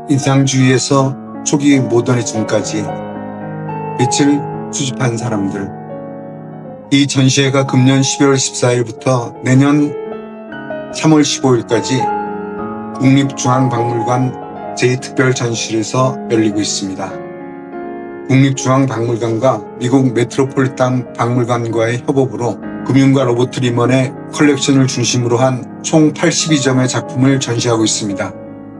인상주의에서 초기 모더니즘까지 빛을 수집한 사람들. 이 전시회가 금년 12월 14일부터 내년 3월 15일까지 국립중앙박물관 제2특별전시실에서 열리고 있습니다. 국립중앙박물관과 미국 메트로폴리탄 박물관과의 협업으로 금융가 로버트 리먼의 컬렉션을 중심으로 한 총 82점의 작품을 전시하고 있습니다.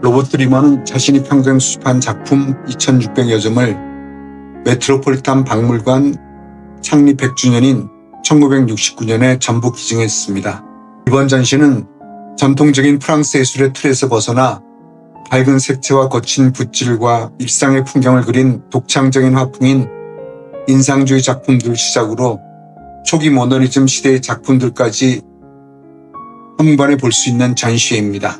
로버트 리먼은 자신이 평생 수집한 작품 2600여 점을 메트로폴리탄 박물관 창립 100주년인 1969년에 전부 기증했습니다. 이번 전시는 전통적인 프랑스 예술의 틀에서 벗어나 밝은 색채와 거친 붓질과 일상의 풍경을 그린 독창적인 화풍인 인상주의 작품들 시작으로 초기 모더니즘 시대의 작품들까지 한번에 볼 수 있는 전시회입니다.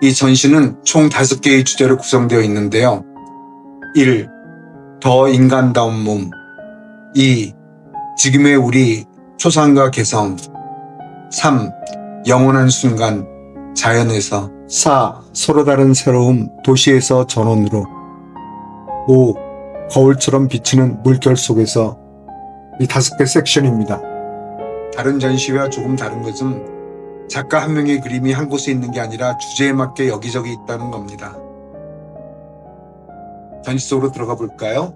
이 전시는 총 5개의 주제로 구성되어 있는데요. 1. 더 인간다운 몸. 2. 지금의 우리 초상과 개성. 3. 영원한 순간 자연에서. 4. 서로 다른 새로움 도시에서 전원으로. 5. 거울처럼 비치는 물결 속에서. 이 5개 섹션입니다. 다른 전시회와 조금 다른 것은 작가 한 명의 그림이 한 곳에 있는 게 아니라 주제에 맞게 여기저기 있다는 겁니다. 전시 속으로 들어가 볼까요?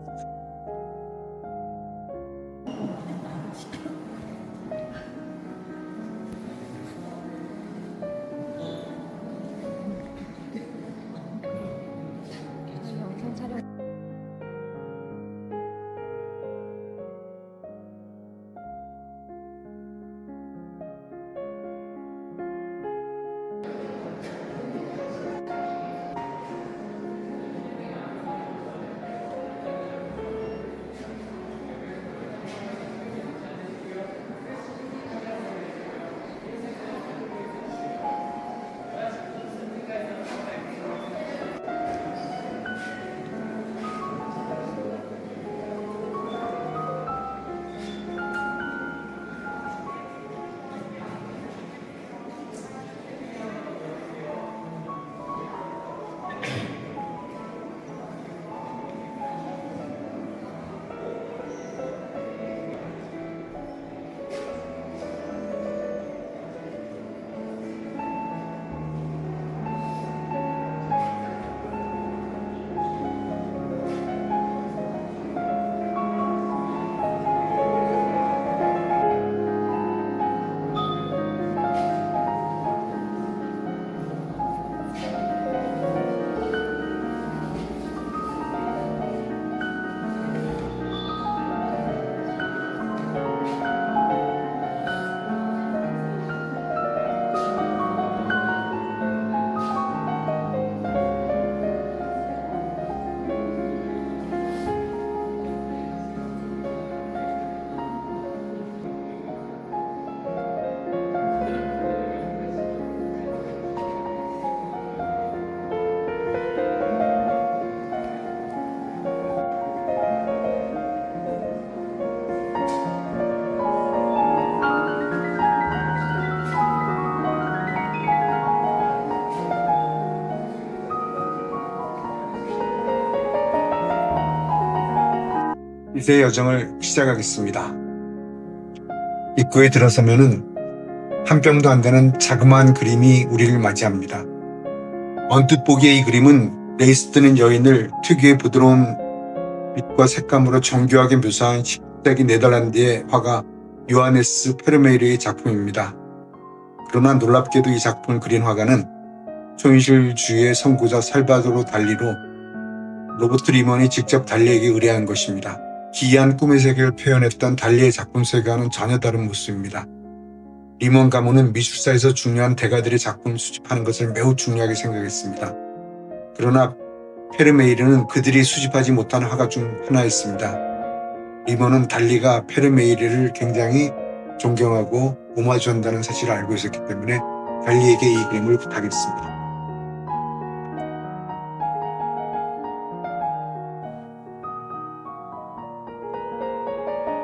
이세 여정을 시작하겠습니다. 입구에 들어서면은 한 뼘도 안 되는 자그마한 그림이 우리를 맞이합니다. 언뜻 보기에 이 그림은 레이스 뜨는 여인을 특유의 부드러운 빛과 색감으로 정교하게 묘사한 10세기 네덜란드의 화가 요하네스 페르메이르의 작품입니다. 그러나 놀랍게도 이 작품을 그린 화가는 초현실주의의 선구자 살바도르 달리로 로버트 리먼이 직접 달리에게 의뢰한 것입니다. 기이한 꿈의 세계를 표현했던 달리의 작품 세계와는 전혀 다른 모습입니다. 리먼 가문은 미술사에서 중요한 대가들의 작품을 수집하는 것을 매우 중요하게 생각했습니다. 그러나 페르메이르는 그들이 수집하지 못한 화가 중 하나였습니다. 리먼은 달리가 페르메이르를 굉장히 존경하고 오마주한다는 사실을 알고 있었기 때문에 달리에게 이 그림을 부탁했습니다.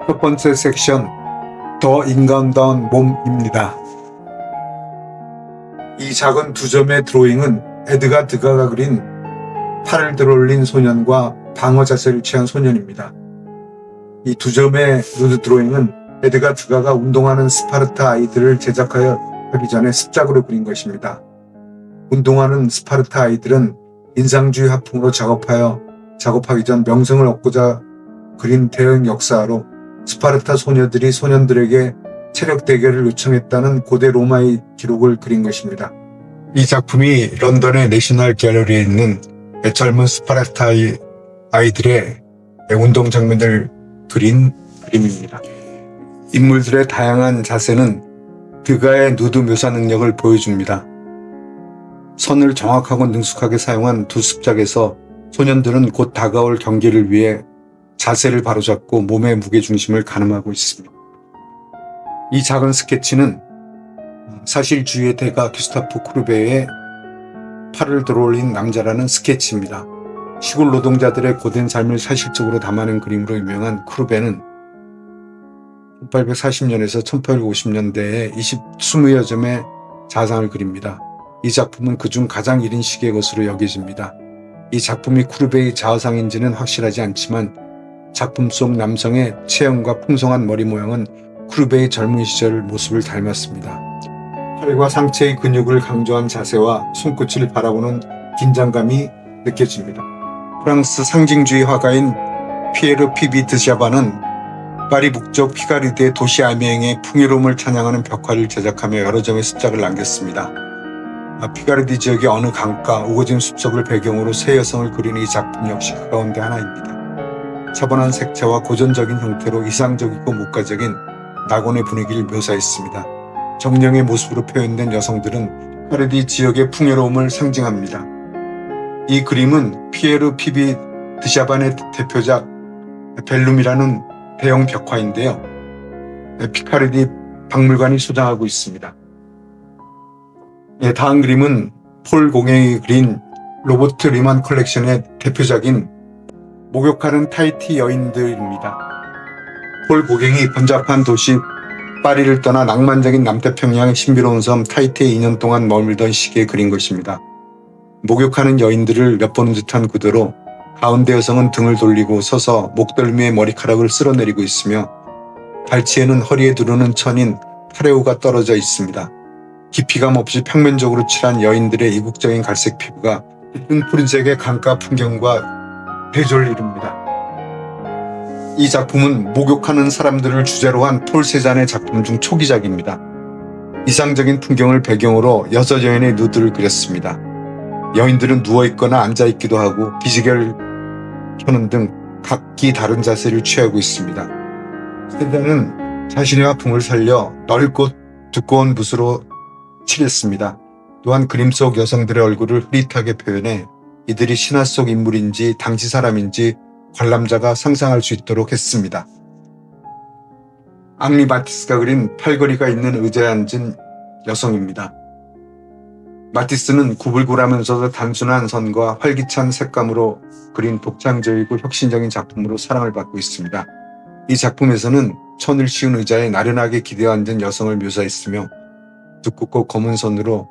첫 번째 섹션, 더 인간다운 몸입니다. 이 작은 2점의 드로잉은 에드가 드가가 그린 팔을 들어올린 소년과 방어 자세를 취한 소년입니다. 이 두 점의 누드 드로잉은 에드가 드가가 운동하는 스파르타 아이들을 제작하여 하기 전에 습작으로 그린 것입니다. 운동하는 스파르타 아이들은 인상주의 화풍으로 작업하기 전 명성을 얻고자 그린 대응 역사로 스파르타 소녀들이 소년들에게 체력 대결을 요청했다는 고대 로마의 기록을 그린 것입니다. 이 작품이 런던의 내셔널 갤러리에 있는 젊은 스파르타 아이들의 운동 장면을 그린 그림입니다. 인물들의 다양한 자세는 드가의 누드 묘사 능력을 보여줍니다. 선을 정확하고 능숙하게 사용한 두 습작에서 소년들은 곧 다가올 경기를 위해 자세를 바로잡고 몸의 무게중심을 가늠하고 있습니다. 이 작은 스케치는 사실주의의 대가 규스타프 쿠르베의 팔을 들어올린 남자라는 스케치입니다. 시골 노동자들의 고된 삶을 사실적으로 담아낸 그림으로 유명한 쿠르베는 1840년에서 1850년대에 20여 점의 자상을 그립니다. 이 작품은 그중 가장 이른 시기의 것으로 여겨집니다. 이 작품이 쿠르베의 자화상인지는 확실하지 않지만 작품 속 남성의 체형과 풍성한 머리 모양은 쿠르베의 젊은 시절 모습을 닮았습니다. 팔과 상체의 근육을 강조한 자세와 손끝을 바라보는 긴장감이 느껴집니다. 프랑스 상징주의 화가인 피에르 피비 드샤바는 파리 북쪽 피가르디의 도시 아미엥의 풍요로움을 찬양하는 벽화를 제작하며 여러 점의 습작을 남겼습니다. 피가르디 지역의 어느 강가, 우거진 숲속을 배경으로 새 여성을 그리는 이 작품 역시 그 가운데 하나입니다. 차분한 색채와 고전적인 형태로 이상적이고 목가적인 낙원의 분위기를 묘사했습니다. 정령의 모습으로 표현된 여성들은 피가르디 지역의 풍요로움을 상징합니다. 이 그림은 피에르 피비 드샤반의 대표작 벨룸이라는 대형 벽화인데요. 피카르디 박물관이 소장하고 있습니다. 다음 그림은 폴 고갱이 그린 로버트 리만 컬렉션의 대표작인 목욕하는 타히티 여인들입니다. 폴 고갱이 번잡한 도시 파리를 떠나 낭만적인 남태평양의 신비로운 섬 타히티에 2년 동안 머물던 시기에 그린 것입니다. 목욕하는 여인들을 엿보는 듯한 구도로 가운데 여성은 등을 돌리고 서서 목덜미에 머리카락을 쓸어내리고 있으며 발치에는 허리에 두르는 천인 타레오가 떨어져 있습니다. 깊이감 없이 평면적으로 칠한 여인들의 이국적인 갈색 피부가 짙은 푸른색의 강가 풍경과 대조를 이룹니다. 이 작품은 목욕하는 사람들을 주제로 한 폴 세잔의 작품 중 초기작입니다. 이상적인 풍경을 배경으로 6여인의 누드를 그렸습니다. 여인들은 누워있거나 앉아있기도 하고 기지개를 켜는 등 각기 다른 자세를 취하고 있습니다. 세잔은 자신의 화풍을 살려 넓고 두꺼운 붓으로 칠했습니다. 또한 그림 속 여성들의 얼굴을 흐릿하게 표현해 이들이 신화 속 인물인지 당시 사람인지 관람자가 상상할 수 있도록 했습니다. 앙리 마티스가 그린 팔걸이가 있는 의자에 앉은 여성입니다. 마티스는 구불구라면서도 단순한 선과 활기찬 색감으로 그린 독창적이고 혁신적인 작품으로 사랑을 받고 있습니다. 이 작품에서는 천을 씌운 의자에 나른하게 기대어 앉은 여성을 묘사했으며 두껍고 검은 손으로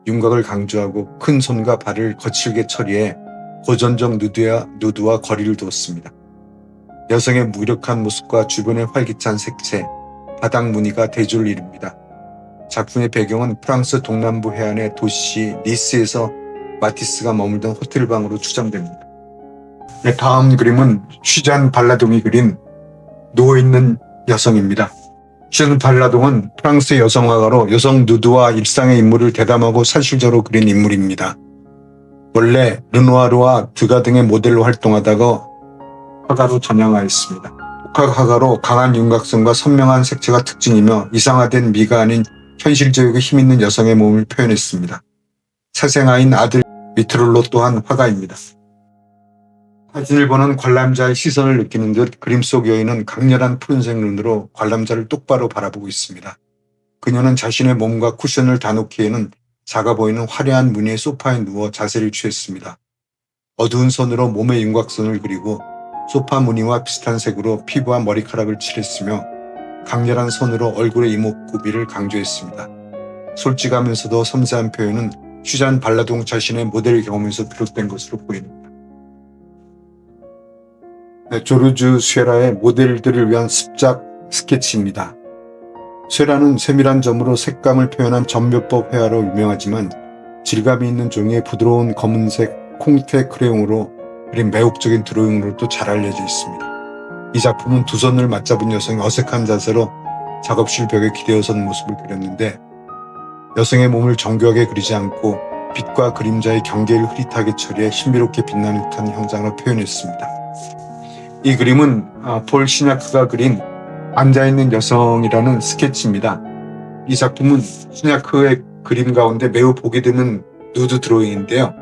윤곽을 강조하고 큰 손과 발을 거칠게 처리해 고전적 누드와 거리를 두었습니다. 여성의 무력한 모습과 주변의 활기찬 색채, 바닥 무늬가 대조를 이룹니다. 작품의 배경은 프랑스 동남부 해안의 도시 니스에서 마티스가 머물던 호텔방으로 추정됩니다. 다음 그림은 슈잔 발라동이 그린 누워있는 여성입니다. 슈잔 발라동은 프랑스 여성화가로 여성 누드와 일상의 인물을 대담하고 사실적으로 그린 인물입니다. 원래 르누아르와 드가 등의 모델로 활동하다가 화가로 전향하였습니다. 복학 화가로 강한 윤곽선과 선명한 색채가 특징이며 이상화된 미가 아닌 현실적이고 힘있는 여성의 몸을 표현했습니다. 사생아인 아들 미트롤로 또한 화가입니다. 사진을 보는 관람자의 시선을 느끼는 듯 그림 속 여인은 강렬한 푸른색 눈으로 관람자를 똑바로 바라보고 있습니다. 그녀는 자신의 몸과 쿠션을 다 놓기에는 작아 보이는 화려한 무늬의 소파에 누워 자세를 취했습니다. 어두운 손으로 몸의 윤곽선을 그리고 소파 무늬와 비슷한 색으로 피부와 머리카락을 칠했으며 강렬한 손으로 얼굴의 이목구비를 강조했습니다. 솔직하면서도 섬세한 표현은 슈잔 발라동 자신의 모델 경험에서 비롯된 것으로 보입니다. 조르주 쇠라의 모델들을 위한 습작 스케치입니다. 쇠라는 세밀한 점으로 색감을 표현한 점묘법 회화로 유명하지만 질감이 있는 종이의 부드러운 검은색 콩테 크레용으로 그린 매혹적인 드로잉으로도 잘 알려져 있습니다. 이 작품은 두 손을 맞잡은 여성이 어색한 자세로 작업실 벽에 기대어 선 모습을 그렸는데 여성의 몸을 정교하게 그리지 않고 빛과 그림자의 경계를 흐릿하게 처리해 신비롭게 빛나는 듯한 형상으로 표현했습니다. 이 그림은 폴 시냐크가 그린 앉아있는 여성이라는 스케치입니다. 이 작품은 시냐크의 그림 가운데 매우 보기 드문 누드 드로잉인데요.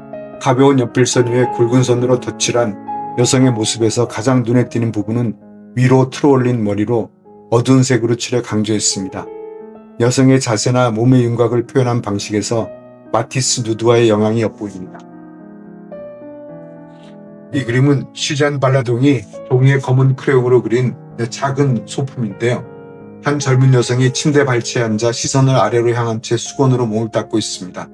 가벼운 연필선 위에 굵은 선으로 덧칠한 여성의 모습에서 가장 눈에 띄는 부분은 위로 틀어올린 머리로 어두운 색으로 칠해 강조했습니다. 여성의 자세나 몸의 윤곽을 표현한 방식에서 마티스 누드와의 영향이 엿보입니다. 이 그림은 슈잔 발라동이 종이에 검은 크레용으로 그린 작은 소품인데요. 한 젊은 여성이 침대 발치에 앉아 시선을 아래로 향한 채 수건으로 몸을 닦고 있습니다.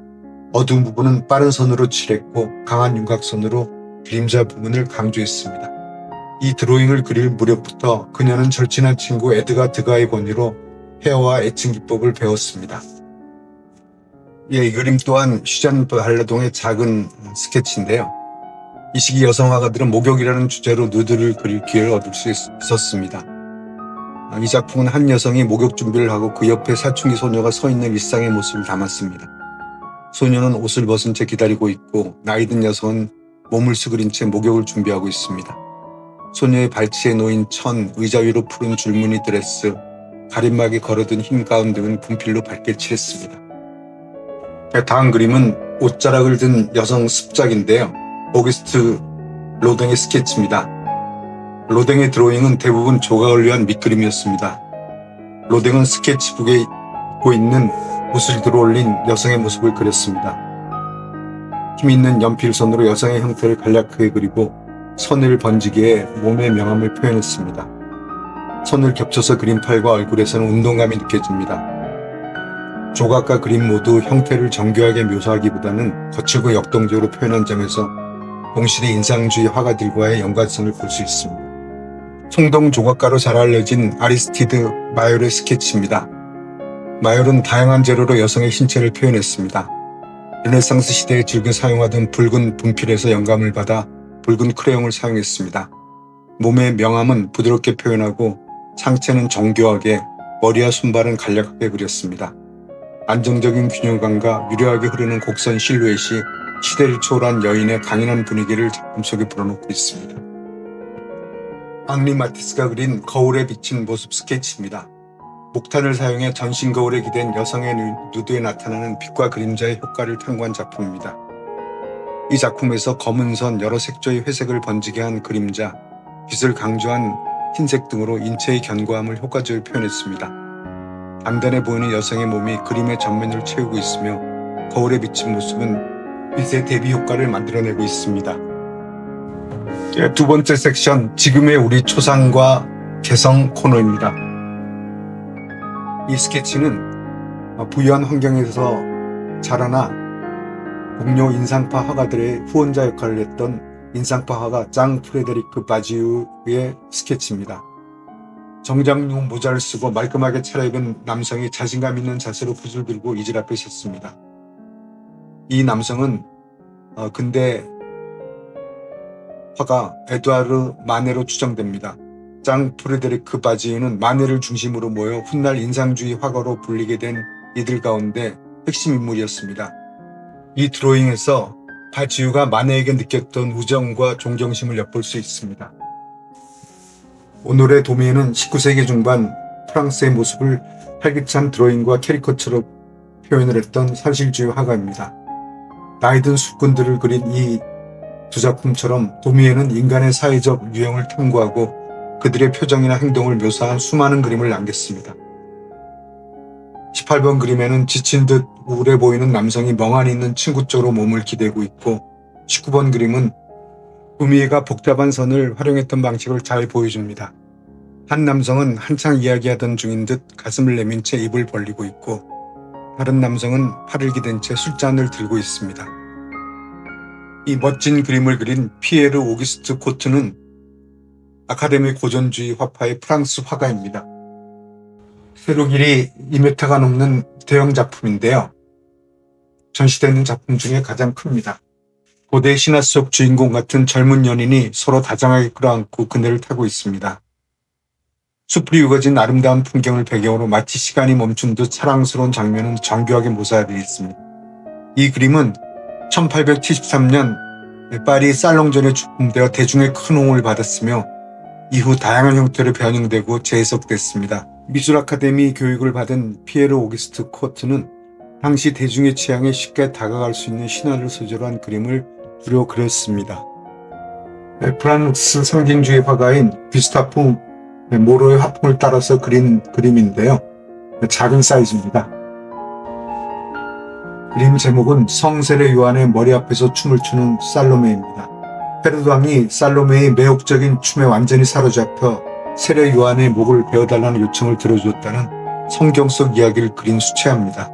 어두운 부분은 빠른 선으로 칠했고 강한 윤곽선으로 그림자 부분을 강조했습니다. 이 드로잉을 그릴 무렵부터 그녀는 절친한 친구 에드가 드가의 권유로 헤어와 애칭 기법을 배웠습니다. 이 그림 또한 슈잔 발라동의 작은 스케치인데요. 이 시기 여성 화가들은 목욕이라는 주제로 누드를 그릴 기회를 얻을 수 있었습니다. 이 작품은 한 여성이 목욕 준비를 하고 그 옆에 사춘기 소녀가 서 있는 일상의 모습을 담았습니다. 소녀는 옷을 벗은 채 기다리고 있고 나이든 여성은 몸을 수그린 채 목욕을 준비하고 있습니다. 소녀의 발치에 놓인 천, 의자 위로 푸른 줄무늬 드레스, 가림막에 걸어둔 흰 가운 등은 분필로 밝게 칠했습니다. 다음 그림은 옷자락을 든 여성 습작인데요. 오기스트 로댕의 스케치입니다. 로댕의 드로잉은 대부분 조각을 위한 밑그림이었습니다. 로댕은 스케치북에 입고 있는 옷을 들어올린 여성의 모습을 그렸습니다. 힘있는 연필선으로 여성의 형태를 간략하게 그리고 선을 번지게 몸의 명암을 표현했습니다. 선을 겹쳐서 그린 팔과 얼굴에서는 운동감이 느껴집니다. 조각과 그림 모두 형태를 정교하게 묘사하기보다는 거칠고 역동적으로 표현한 점에서 동시대 인상주의 화가들과의 연관성을 볼 수 있습니다. 청동 조각가로 잘 알려진 아리스티드 마열의 스케치입니다. 마열은 다양한 재료로 여성의 신체를 표현했습니다. 르네상스 시대에 즐겨 사용하던 붉은 분필에서 영감을 받아 붉은 크레용을 사용했습니다. 몸의 명암은 부드럽게 표현하고 상체는 정교하게, 머리와 손발은 간략하게 그렸습니다. 안정적인 균형감과 유려하게 흐르는 곡선 실루엣이 시대를 초월한 여인의 강인한 분위기를 작품 속에 불어넣고 있습니다. 앙리 마티스가 그린 거울에 비친 모습 스케치입니다. 목탄을 사용해 전신 거울에 기댄 여성의 누드에 나타나는 빛과 그림자의 효과를 탐구한 작품입니다. 이 작품에서 검은 선, 여러 색조의 회색을 번지게 한 그림자, 빛을 강조한 흰색 등으로 인체의 견고함을 효과적으로 표현했습니다. 단단해 보이는 여성의 몸이 그림의 전면을 채우고 있으며 거울에 비친 모습은 빛의 대비 효과를 만들어내고 있습니다. 두 번째 섹션, 지금의 우리 초상과 개성 코너입니다. 이 스케치는 부유한 환경에서 자라나 동료 인상파 화가들의 후원자 역할을 했던 인상파 화가 장 프레데리크 바지우의 스케치입니다. 정장용 모자를 쓰고 말끔하게 차려입은 남성이 자신감 있는 자세로 붓을 들고 이질 앞에 섰습니다. 이 남성은 근대 화가 에두아르 마네로 추정됩니다. 장 프레데리크 바지우는 마네를 중심으로 모여 훗날 인상주의 화가로 불리게 된 이들 가운데 핵심 인물이었습니다. 이 드로잉에서 바지우가 마네에게 느꼈던 우정과 존경심을 엿볼 수 있습니다. 오늘의 도미에는 19세기 중반 프랑스의 모습을 활기찬 드로잉과 캐리커처로 표현을 했던 사실주의 화가입니다. 나이든 수꾼들을 그린 이 두 작품처럼 도미에는 인간의 사회적 유형을 탐구하고 그들의 표정이나 행동을 묘사한 수많은 그림을 남겼습니다. 18번 그림에는 지친 듯 우울해 보이는 남성이 멍하니 있는 친구 쪽으로 몸을 기대고 있고 19번 그림은 도미에가 복잡한 선을 활용했던 방식을 잘 보여줍니다. 한 남성은 한창 이야기하던 중인 듯 가슴을 내민 채 입을 벌리고 있고 다른 남성은 팔을 기댄 채 술잔을 들고 있습니다. 이 멋진 그림을 그린 피에르 오기스트 코트는 아카데미 고전주의 화파의 프랑스 화가입니다. 세로 길이 2m가 넘는 대형 작품인데요. 전시되는 작품 중에 가장 큽니다. 고대 신화 속 주인공 같은 젊은 연인이 서로 다정하게 끌어안고 그네를 타고 있습니다. 숲이 우거진 아름다운 풍경을 배경으로 마치 시간이 멈춘 듯 사랑스러운 장면은 정교하게 묘사되어 있습니다. 이 그림은 1873년 파리 살롱전에 출품되어 대중의 큰 호응을 받았으며 이후 다양한 형태로 변형되고 재해석됐습니다. 미술 아카데미 교육을 받은 피에르 오기스트 코트는 당시 대중의 취향에 쉽게 다가갈 수 있는 신화를 소재로 한 그림을 주로 그렸습니다. 프랑스 상징주의 화가인 귀스타프 모로의 화풍을 따라서 그린 그림인데요. 작은 사이즈입니다. 그림 제목은 성세례 요한의 머리 앞에서 춤을 추는 살로메입니다. 헤로드 왕이 살로메의 매혹적인 춤에 완전히 사로잡혀 세례 요한의 목을 베어달라는 요청을 들어주었다는 성경 속 이야기를 그린 수채화입니다.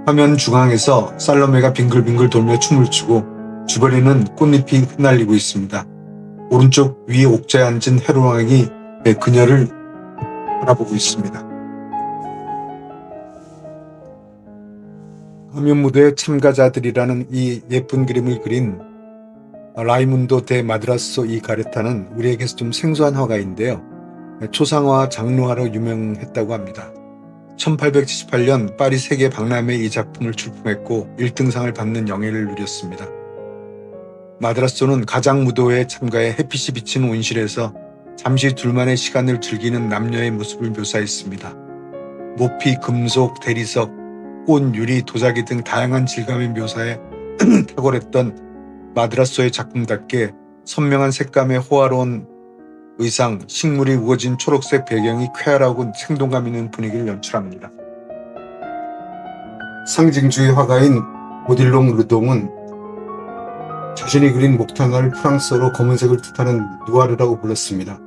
화면 중앙에서 살로메가 빙글빙글 돌며 춤을 추고 주변에는 꽃잎이 흩날리고 있습니다. 오른쪽 위에 옥자에 앉은 헤로드 왕이 그녀를 바라보고 있습니다. 화면 무대의 참가자들이라는 이 예쁜 그림을 그린 라이문도 데 마드라소 이 가레타는 우리에게서 좀 생소한 화가인데요. 초상화, 장르화로 유명했다고 합니다. 1878년 파리 세계 박람회에 이 작품을 출품했고 1등상을 받는 영예를 누렸습니다. 마드라소는 가장 무도회에 참가해 햇빛이 비치는 온실에서 잠시 둘만의 시간을 즐기는 남녀의 모습을 묘사했습니다. 모피, 금속, 대리석, 꽃, 유리, 도자기 등 다양한 질감의 묘사에 탁월했던 마드라소의 작품답게 선명한 색감의 호화로운 의상, 식물이 우거진 초록색 배경이 쾌활하고 생동감 있는 분위기를 연출합니다. 상징주의 화가인 오딜롱 르동은 자신이 그린 목탄화를 프랑스어로 검은색을 뜻하는 누아르라고 불렀습니다.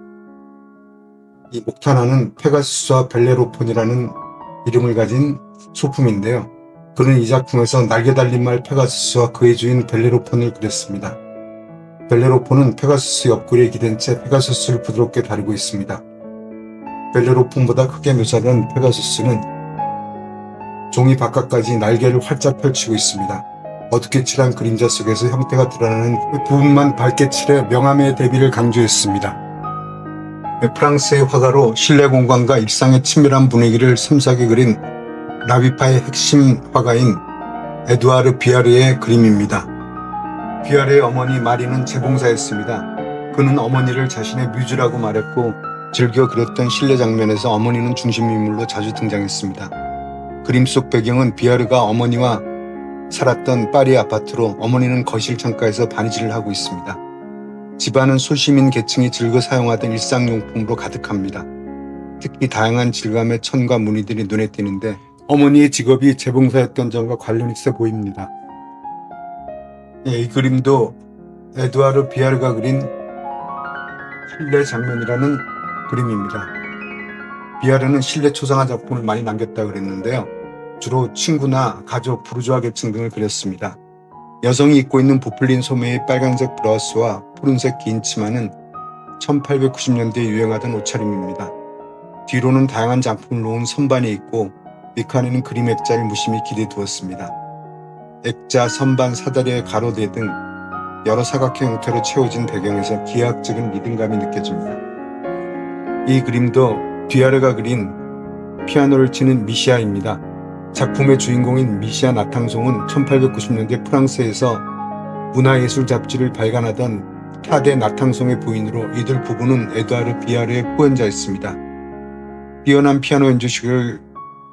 이 목탄화는 페가수스와 벨레로폰이라는 이름을 가진 소품인데요. 그는 이 작품에서 날개 달린 말 페가수스와 그의 주인 벨레로폰을 그렸습니다. 벨레로폰은 페가수스 옆구리에 기댄 채 페가수스를 부드럽게 다루고 있습니다. 벨레로폰보다 크게 묘사된 페가수스는 종이 바깥까지 날개를 활짝 펼치고 있습니다. 어둡게 칠한 그림자 속에서 형태가 드러나는 부분만 밝게 칠해 명암의 대비를 강조했습니다. 프랑스의 화가로 실내 공간과 일상의 친밀한 분위기를 섬세하게 그린 라비파의 핵심 화가인 에두아르 비아르의 그림입니다. 비아르의 어머니 마리는 재봉사였습니다. 그는 어머니를 자신의 뮤즈라고 말했고 즐겨 그렸던 실내 장면에서 어머니는 중심 인물로 자주 등장했습니다. 그림 속 배경은 비아르가 어머니와 살았던 파리 아파트로 어머니는 거실 창가에서 바느질을 하고 있습니다. 집안은 소시민 계층이 즐겨 사용하던 일상용품으로 가득합니다. 특히 다양한 질감의 천과 무늬들이 눈에 띄는데 어머니의 직업이 재봉사였던 점과 관련이 있어 보입니다. 이 그림도 에두아르 비아르가 그린 실내 장면이라는 그림입니다. 비아르는 실내 초상화 작품을 많이 남겼다고 그랬는데요. 주로 친구나 가족, 부르주아 계층 등을 그렸습니다. 여성이 입고 있는 부풀린 소매의 빨간색 브라우스와 푸른색 긴 치마는 1890년대에 유행하던 옷차림입니다. 뒤로는 다양한 작품을 놓은 선반이 있고 밑칸에는 그림 액자를 무심히 기대 두었습니다. 액자, 선반, 사다리의 가로대 등 여러 사각형 형태로 채워진 배경에서 기하학적인 리듬감이 느껴집니다. 이 그림도 비아르가 그린 피아노를 치는 미시아입니다. 작품의 주인공인 미시아 나탕송은 1890년대 프랑스에서 문화예술 잡지를 발간하던 타데 나탕송의 부인으로 이들 부부는 에두아르 비아르의 후연자였습니다. 뛰어난 피아노 연주식을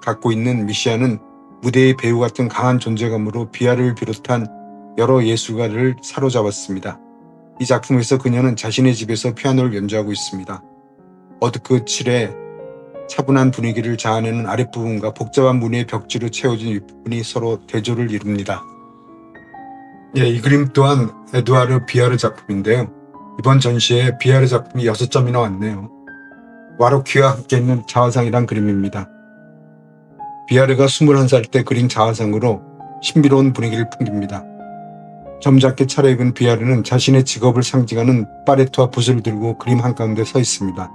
갖고 있는 미시아는 무대의 배우 같은 강한 존재감으로 비아르를 비롯한 여러 예술가를 사로잡았습니다. 이 작품에서 그녀는 자신의 집에서 피아노를 연주하고 있습니다. 어둡고 칠해 차분한 분위기를 자아내는 아랫부분과 복잡한 무늬의 벽지로 채워진 윗부분이 서로 대조를 이룹니다. 이 그림 또한 에두아르 비아르 작품인데요. 이번 전시에 비아르 작품이 6점이나 왔네요. 와로키와 함께 있는 자화상이란 그림입니다. 비아르가 21살 때 그린 자화상으로 신비로운 분위기를 풍깁니다. 점잖게 차려입은 비아르는 자신의 직업을 상징하는 파레트와 붓을 들고 그림 한가운데 서 있습니다.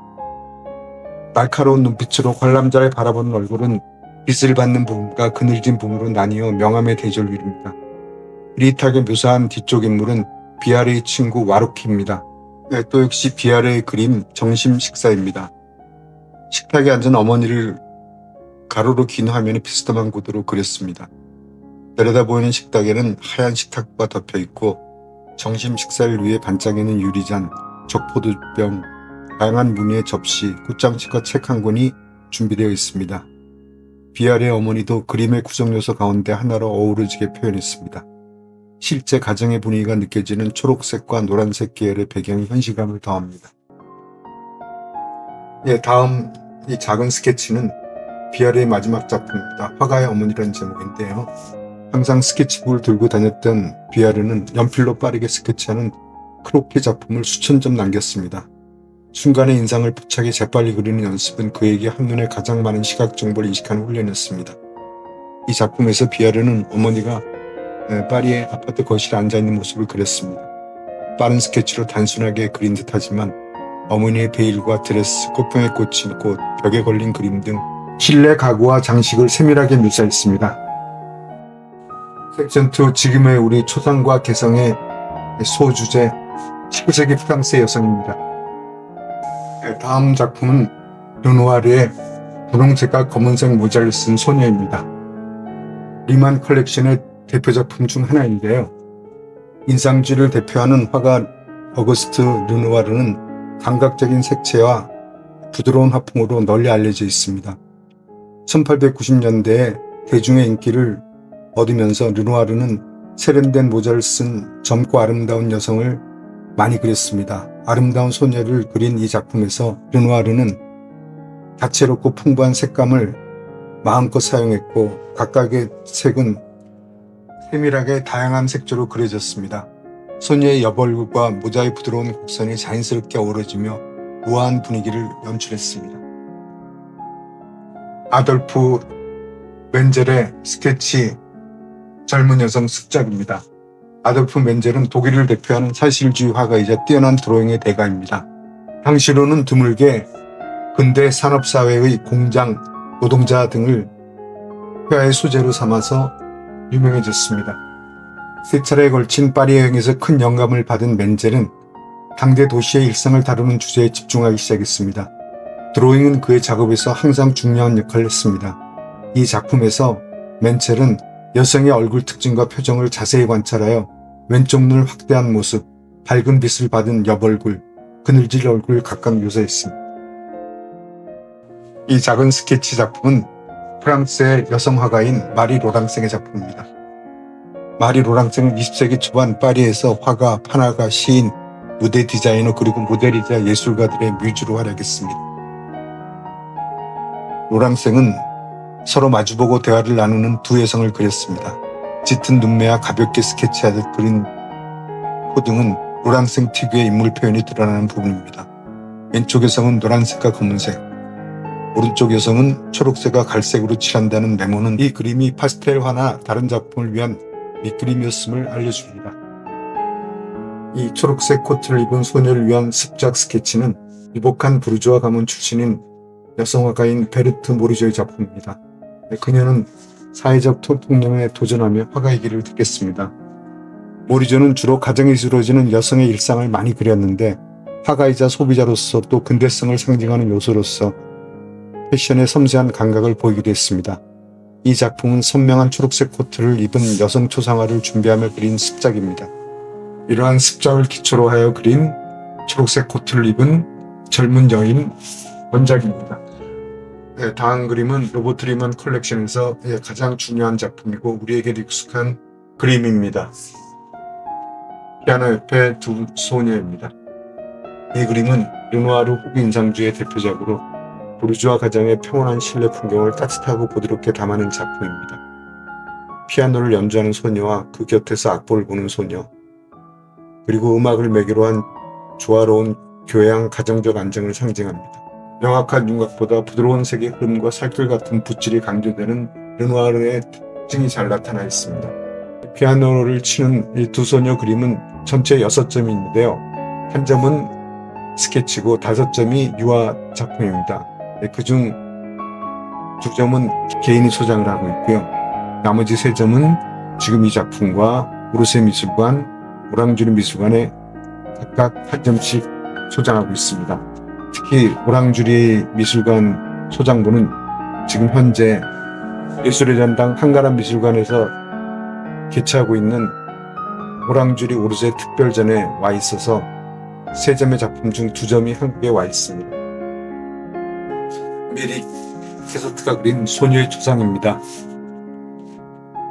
날카로운 눈빛으로 관람자를 바라보는 얼굴은 빛을 받는 부분과 그늘진 부분으로 나뉘어 명암의 대조를 이룹니다. 흐릿하게 묘사한 뒤쪽 인물은 비아르의 친구 와루키입니다. 또 역시 비아르의 그림 점심 식사입니다. 식탁에 앉은 어머니를 가로로 긴 화면에 비스듬한 구도로 그렸습니다. 내려다 보이는 식탁에는 하얀 식탁보가 덮여 있고 점심 식사를 위해 반짝이는 유리잔, 적포도병, 다양한 무늬의 접시, 꽃장식과 책 한 권이 준비되어 있습니다. 비아르의 어머니도 그림의 구성 요소 가운데 하나로 어우러지게 표현했습니다. 실제 가정의 분위기가 느껴지는 초록색과 노란색 계열의 배경이 현실감을 더합니다. 다음 이 작은 스케치는 비아르의 마지막 작품입니다. 화가의 어머니라는 제목인데요. 항상 스케치북을 들고 다녔던 비아르는 연필로 빠르게 스케치하는 크로키 작품을 수천 점 남겼습니다. 순간의 인상을 포착해 재빨리 그리는 연습은 그에게 한눈에 가장 많은 시각 정보를 인식하는 훈련이었습니다. 이 작품에서 비아르는 어머니가 파리의 아파트 거실에 앉아있는 모습을 그렸습니다. 빠른 스케치로 단순하게 그린 듯하지만 어머니의 베일과 드레스, 꽃병에 꽂힌 꽃, 벽에 걸린 그림 등 실내 가구와 장식을 세밀하게 묘사했습니다. 섹션 2 지금의 우리 초상과 개성의 소주제 19세기 프랑스의 여성입니다. 다음 작품은 르누아르의 분홍색과 검은색 모자를 쓴 소녀입니다. 리만 컬렉션의 대표 작품 중 하나인데요. 인상주의를 대표하는 화가 어거스트 르누아르는 감각적인 색채와 부드러운 화풍으로 널리 알려져 있습니다. 1890년대에 대중의 인기를 얻으면서 르누아르는 세련된 모자를 쓴 젊고 아름다운 여성을 많이 그렸습니다. 아름다운 소녀를 그린 이 작품에서 르누아르는 다채롭고 풍부한 색감을 마음껏 사용했고 각각의 색은 세밀하게 다양한 색조로 그려졌습니다. 소녀의 여벌과 모자의 부드러운 곡선이 자연스럽게 어우러지며 우아한 분위기를 연출했습니다. 아돌프 멘젤의 스케치 젊은 여성 습작입니다. 아돌프 멘젤은 독일을 대표하는 사실주의 화가이자 뛰어난 드로잉의 대가입니다. 당시로는 드물게 근대 산업사회의 공장, 노동자 등을 회화의 소재로 삼아서 유명해졌습니다. 세 차례에 걸친 파리 여행에서 큰 영감을 받은 멘젤은 당대 도시의 일상을 다루는 주제에 집중하기 시작했습니다. 드로잉은 그의 작업에서 항상 중요한 역할을 했습니다. 이 작품에서 멘젤은 여성의 얼굴 특징과 표정을 자세히 관찰하여 왼쪽 눈을 확대한 모습, 밝은 빛을 받은 옆얼굴, 그늘질 얼굴을 각각 묘사했습니다. 이 작은 스케치 작품은 프랑스의 여성 화가인 마리 로랑생의 작품입니다. 마리 로랑생은 20세기 초반 파리에서 화가, 판화가, 시인, 무대 디자이너 그리고 모델이자 예술가들의 뮤즈로 활약했습니다. 로랑생은 서로 마주보고 대화를 나누는 두 여성을 그렸습니다. 짙은 눈매와 가볍게 스케치하듯 그린 포등은 로랑생 특유의 인물 표현이 드러나는 부분입니다. 왼쪽 여성은 노란색과 검은색, 오른쪽 여성은 초록색과 갈색으로 칠한다는 메모는 이 그림이 파스텔화나 다른 작품을 위한 밑그림이었음을 알려줍니다. 이 초록색 코트를 입은 소녀를 위한 습작 스케치는 유복한 부르주아 가문 출신인 여성 화가인 베르트 모리조의 작품입니다. 그녀는 사회적 통념에 도전하며 화가의 길을 걷겠습니다. 모리조는 주로 가정에서 이루어지는 여성의 일상을 많이 그렸는데 화가이자 소비자로서 또 근대성을 상징하는 요소로서 패션의 섬세한 감각을 보이기도 했습니다. 이 작품은 선명한 초록색 코트를 입은 여성 초상화를 준비하며 그린 습작입니다. 이러한 습작을 기초로 하여 그린 초록색 코트를 입은 젊은 여인 원작입니다. 다음 그림은 로버트 리먼 컬렉션에서 가장 중요한 작품이고 우리에게 익숙한 그림입니다. 피아노 옆에 두 소녀입니다. 이 그림은 르누아르 후기 인상주의 대표작으로 부르주아 가정의 평온한 실내 풍경을 따뜻하고 부드럽게 담아낸 작품입니다. 피아노를 연주하는 소녀와 그 곁에서 악보를 보는 소녀, 그리고 음악을 매개로 한 조화로운 교양 가정적 안정을 상징합니다. 명확한 윤곽보다 부드러운 색의 흐름과 살결 같은 붓질이 강조되는 르누아르의 특징이 잘 나타나 있습니다. 피아노를 치는 이 두 소녀 그림은 전체 6점이 있는데요. 한 점은 스케치고 5점이 유화 작품입니다. 그중 2점은 개인이 소장을 하고 있고요. 나머지 3점은 지금 이 작품과 오르세 미술관, 오랑주리 미술관에 각각 한 점씩 소장하고 있습니다. 특히 오랑주리 미술관 소장부는 지금 현재 예술의 전당 한가람 미술관에서 개최하고 있는 오랑주리 오르세 특별전에 와 있어서 3점의 작품 중 2점이 한국에 와 있습니다. 메리 캐서트가 그린 소녀의 초상입니다.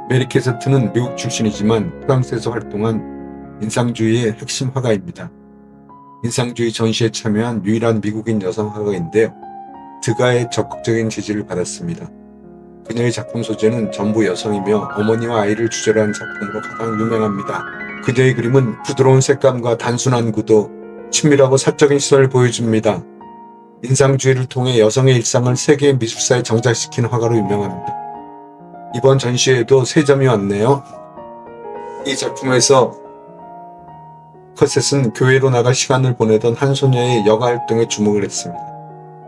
메리 캐서트는 미국 출신이지만 프랑스에서 활동한 인상주의의 핵심 화가입니다. 인상주의 전시에 참여한 유일한 미국인 여성 화가인데요. 드가의 적극적인 지지를 받았습니다. 그녀의 작품 소재는 전부 여성이며 어머니와 아이를 주제로 한 작품으로 가장 유명합니다. 그녀의 그림은 부드러운 색감과 단순한 구도, 친밀하고 사적인 시선을 보여줍니다. 인상주의를 통해 여성의 일상을 세계의 미술사에 정착시킨 화가로 유명합니다. 이번 전시회에도 3점이 왔네요. 이 작품에서 커셋은 교회로 나가 시간을 보내던 한 소녀의 여가 활동에 주목을 했습니다.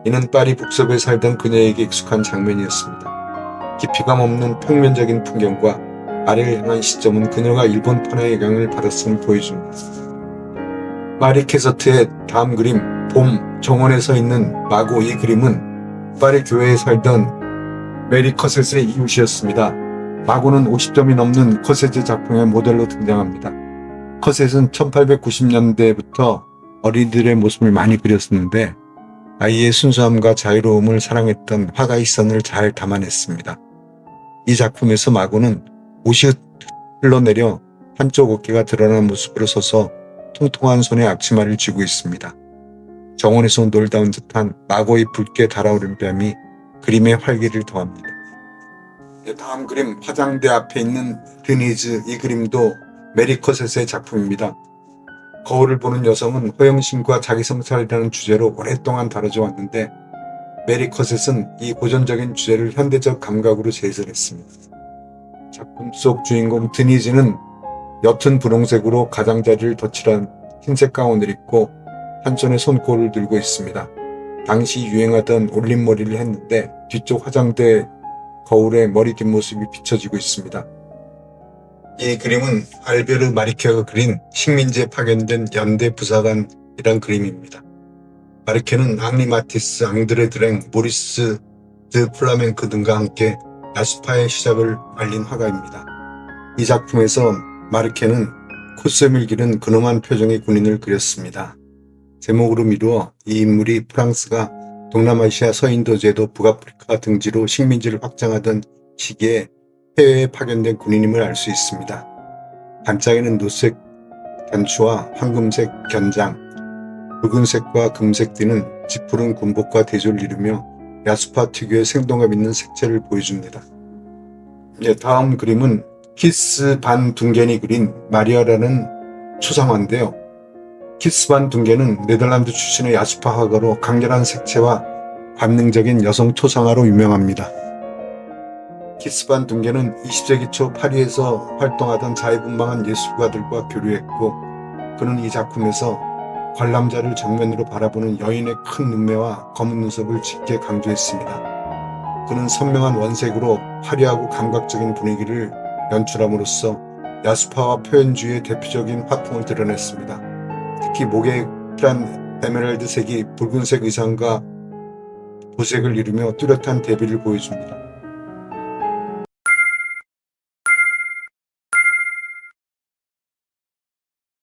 이는 파리 북서부에 살던 그녀에게 익숙한 장면이었습니다. 깊이감 없는 평면적인 풍경과 아래를 향한 시점은 그녀가 일본 판화의 영향을 받았음을 보여줍니다. 마리 캐서트의 다음 그림 봄 정원에 서 있는 마고, 이 그림은 파리 교회에 살던 메리 커셋의 이웃이었습니다. 마고는 50점이 넘는 커셋의 작품의 모델로 등장합니다. 커셋은 1890년대부터 어린이들의 모습을 많이 그렸었는데 아이의 순수함과 자유로움을 사랑했던 화가의 시선을 잘 담아냈습니다. 이 작품에서 마고는 옷이 흘러내려 한쪽 어깨가 드러난 모습으로 서서 통통한 손에 앞치마를 쥐고 있습니다. 정원에서 놀다 온 듯한 마고의 붉게 달아오른 뺨이 그림의 활기를 더합니다. 다음 그림 화장대 앞에 있는 드니즈, 이 그림도 메리 커셋의 작품입니다. 거울을 보는 여성은 허영심과 자기성찰이라는 주제로 오랫동안 다뤄져 왔는데 메리 커셋은 이 고전적인 주제를 현대적 감각으로 재해석했습니다. 작품 속 주인공 드니즈는 옅은 분홍색으로 가장자리를 덧칠한 흰색 가운을 입고 한 손에 손코를 들고 있습니다. 당시 유행하던 올림머리를 했는데 뒤쪽 화장대 거울에 머리 뒷모습이 비춰지고 있습니다. 이 그림은 알베르 마리케가 그린 식민지에 파견된 연대 부사관이란 그림입니다. 마리케는 앙리 마티스, 앙드레 드랭, 모리스 드 플라멩크 등과 함께 야수파의 시작을 알린 화가입니다. 이 작품에서 마리케는 콧셈을 기른 근엄한 표정의 군인을 그렸습니다. 제목으로 미루어 이 인물이 프랑스가 동남아시아 서인도 제도 북아프리카 등지로 식민지를 확장하던 시기에 해외에 파견된 군인임을 알 수 있습니다. 반짝이는 노색 단추와 황금색 견장, 붉은색과 금색 띠는 짙푸른 군복과 대조를 이루며 야수파 특유의 생동감 있는 색채를 보여줍니다. 다음 그림은 키스 반 둥겐이 그린 마리아라는 초상화인데요. 키스 반 둥겐은 네덜란드 출신의 야수파 화가로 강렬한 색채와 관능적인 여성 초상화로 유명합니다. 키스 반 둥겐은 20세기 초 파리에서 활동하던 자유분방한 예술가들과 교류했고 그는 이 작품에서 관람자를 정면으로 바라보는 여인의 큰 눈매와 검은 눈썹을 짙게 강조했습니다. 그는 선명한 원색으로 화려하고 감각적인 분위기를 연출함으로써 야수파와 표현주의의 대표적인 화풍을 드러냈습니다. 특히 목에 칠한 에메랄드색이 붉은색 의상과 보색을 이루며 뚜렷한 대비를 보여줍니다.